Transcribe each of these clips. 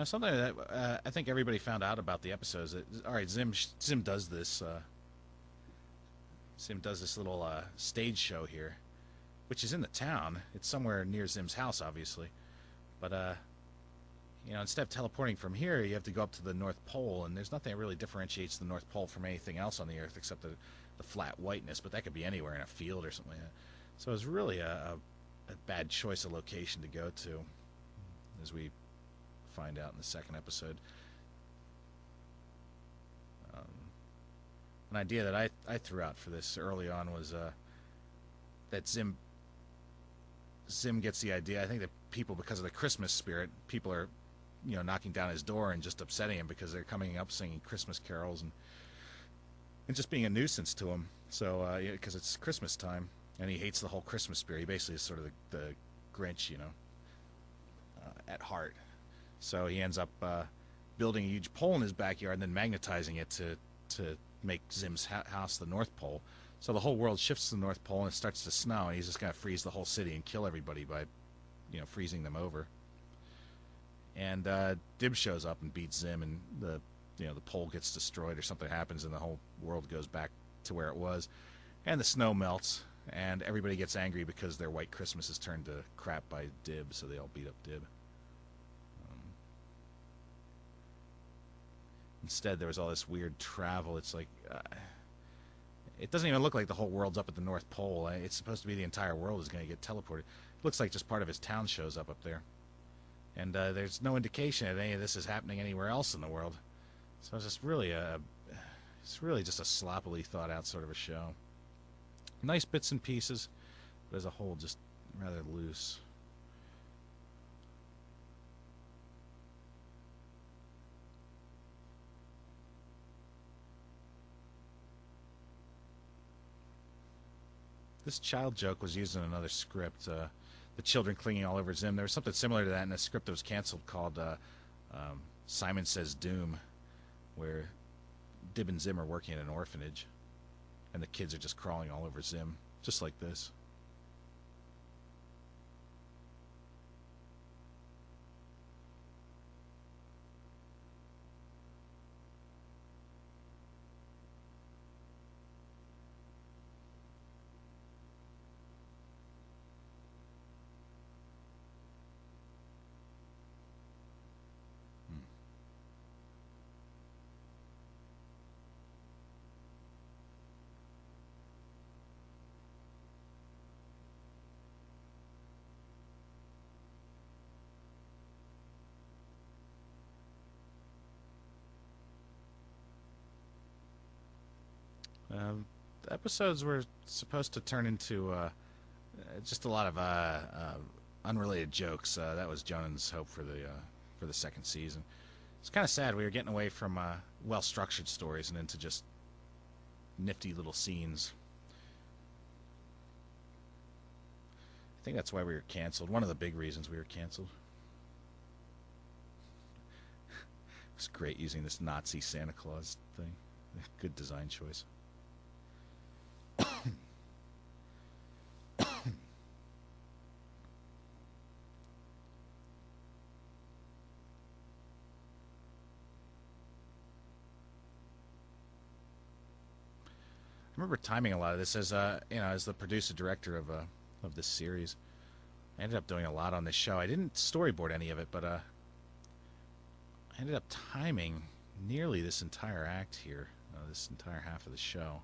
Something that I think everybody found out about the episodes. All right, Zim does this. Zim does this little stage show here, which is in the town. It's somewhere near Zim's house, obviously. But instead of teleporting from here, you have to go up to the North Pole, and there's nothing that really differentiates the North Pole from anything else on the Earth except the flat whiteness. But that could be anywhere in a field or something like that. So it's really a bad choice of location to go to, as we find out in the second episode. Um, an idea that I threw out for this early on was that Zim gets the idea. I think that people, because of the Christmas spirit, people are knocking down his door and just upsetting him because they're coming up singing Christmas carols and just being a nuisance to him. So because it's Christmas time and he hates the whole Christmas spirit. He basically is sort of the Grinch, at heart. So he ends up building a huge pole in his backyard and then magnetizing it to make Zim's house the North Pole. So the whole world shifts to the North Pole and it starts to snow, and he's just going to freeze the whole city and kill everybody by, freezing them over. And Dib shows up and beats Zim, and the pole gets destroyed or something happens, and the whole world goes back to where it was, and the snow melts, and everybody gets angry because their white Christmas is turned to crap by Dib, so they all beat up Dib. Instead, there was all this weird travel. It's like, it doesn't even look like the whole world's up at the North Pole. It's supposed to be the entire world is going to get teleported. It looks like just part of his town shows up there. And there's no indication that any of this is happening anywhere else in the world. So it's just really just a sloppily thought out sort of a show. Nice bits and pieces, but as a whole, just rather loose. This child joke was used in another script. The children clinging all over Zim. There was something similar to that in a script that was canceled called Simon Says Doom, where Dib and Zim are working at an orphanage, and the kids are just crawling all over Zim, just like this. The episodes were supposed to turn into just a lot of unrelated jokes. That was Jonah's hope for the second season. It's kind of sad. We were getting away from well-structured stories and into just nifty little scenes. I think that's why we were canceled. One of the big reasons we were canceled. It's great using this Nazi Santa Claus thing. Good design choice. I remember timing a lot of this as as the producer director of this series. I ended up doing a lot on this show. I didn't storyboard any of it, but I ended up timing nearly this entire act here, this entire half of the show,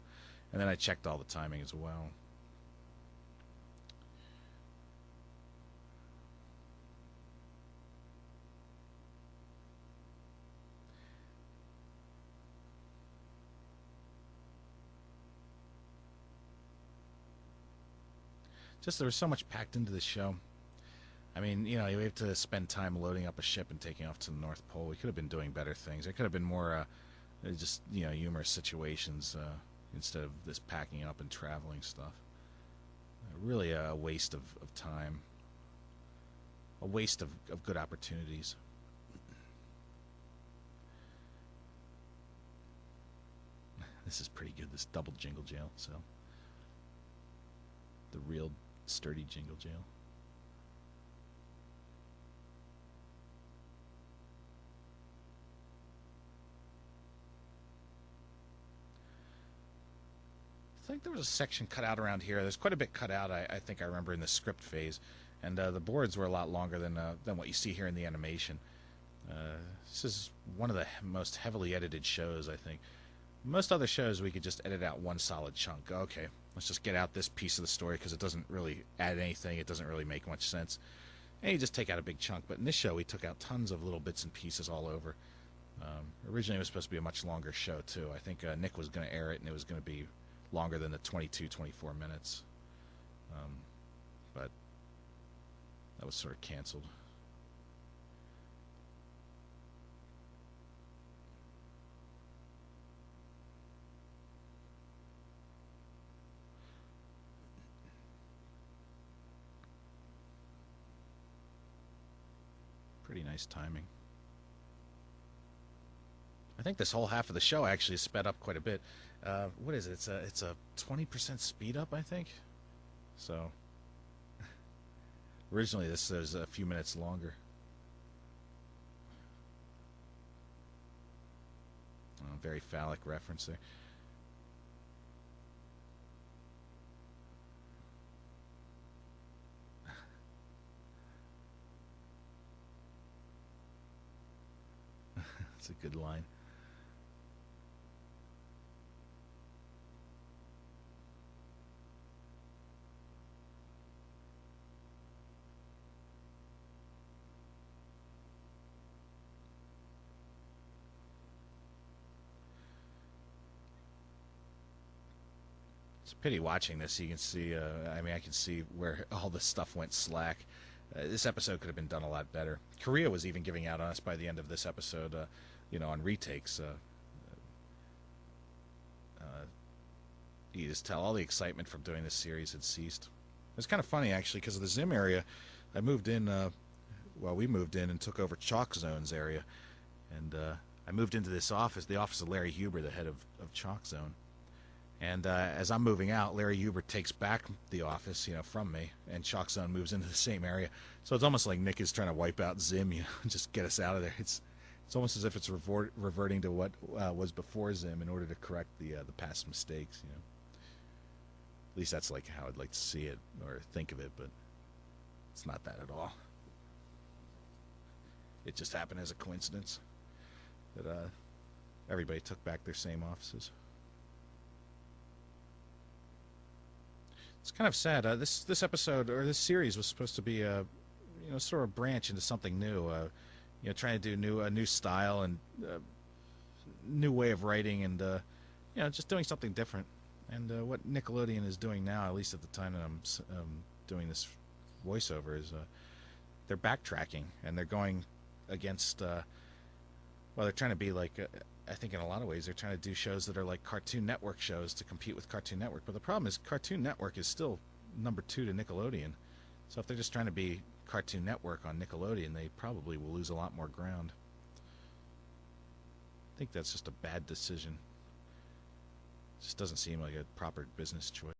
and then I checked all the timing as well. Just there was so much packed into this show. I mean, you have to spend time loading up a ship and taking off to the North Pole. We could have been doing better things. There could have been more just, humorous situations instead of this packing up and traveling stuff. Really a waste of time. A waste of good opportunities. This is pretty good, this double jingle jail, so. The real sturdy jingle jail. think there was a section cut out around here. There's quite a bit cut out, I think I remember, in the script phase. And the boards were a lot longer than what you see here in the animation. This is one of the most heavily edited shows, I think. Most other shows, we could just edit out one solid chunk. Okay, let's just get out this piece of the story because it doesn't really add anything. It doesn't really make much sense. And you just take out a big chunk. But in this show, we took out tons of little bits and pieces all over. Originally, it was supposed to be a much longer show, too. I think Nick was going to air it, and it was going to be longer than the 22, 24 minutes. But that was sort of canceled. Pretty nice timing. I think this whole half of the show actually is sped up quite a bit. What is it? It's a 20% speed up, I think. So originally this was a few minutes longer. Very phallic reference there. That's a good line. It's a pity watching this. You can see, I mean, I can see where all this stuff went slack. This episode could have been done a lot better. Korea was even giving out on us by the end of this episode, on retakes. You just tell all the excitement from doing this series had ceased. It's kind of funny, actually, because of the Zim area. I moved in, we moved in and took over Chalk Zone's area. And I moved into this office, the office of Larry Huber, the head of Chalk Zone. And as I'm moving out, Larry Huber takes back the office, from me, and Chalk Zone moves into the same area. So it's almost like Nick is trying to wipe out Zim, just get us out of there. It's almost as if it's reverting to what was before Zim in order to correct the past mistakes. At least that's like how I'd like to see it or think of it, but it's not that at all. It just happened as a coincidence that everybody took back their same offices. It's kind of sad. This episode or this series was supposed to be sort of a branch into something new. Trying to do a new style and new way of writing, and just doing something different. And what Nickelodeon is doing now, at least at the time that I'm doing this voiceover, is they're backtracking and they're going against. They're trying to be like. I think in a lot of ways they're trying to do shows that are like Cartoon Network shows to compete with Cartoon Network. But the problem is Cartoon Network is still number 2 to Nickelodeon. So if they're just trying to be Cartoon Network on Nickelodeon, they probably will lose a lot more ground. I think that's just a bad decision. It just doesn't seem like a proper business choice.